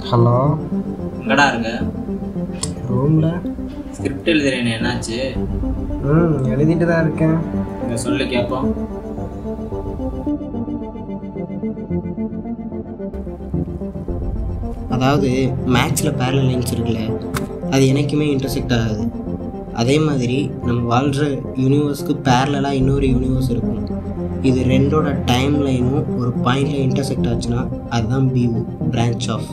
Hello, எங்கடா இருக்க? ரூம்ல. ஸ்கிரிப்ட் எழுதுறேன், என்னாச்சு? எழுதிட்டு தான் இருக்கேன். இங்க சொல்லு கேட்போம். அதாவது மேக்ஸில் பேரலல் லைன்ஸ் இருக்குல்ல, அது எனக்குமே இன்டர்செக்ட் ஆகாது. அதே மாதிரி நம்ம வாழ்கிற யூனிவர்ஸ்க்கு பேரலாக இன்னொரு யூனிவர்ஸ் இருக்கும். இது ரெண்டோட டைம் லைனும் ஒரு பாயிண்டில் இன்டர்செக்ட் ஆச்சுன்னா அதுதான் பியூ, பிரான்ச் ஆஃப்.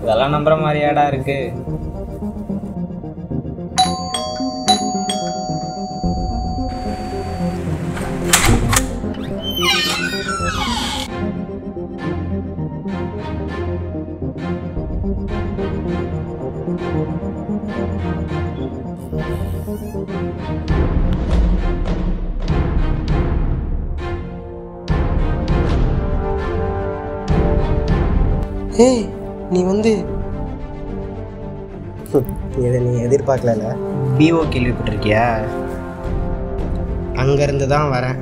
இதெல்லாம் நம்புற மாதிரியாடா இருக்கு? ஏய், நீ இதை நீ எதிர்பார்க்கல. பிஓ கேள்விப்பட்டிருக்கியா? அங்கேருந்து தான் வரேன்.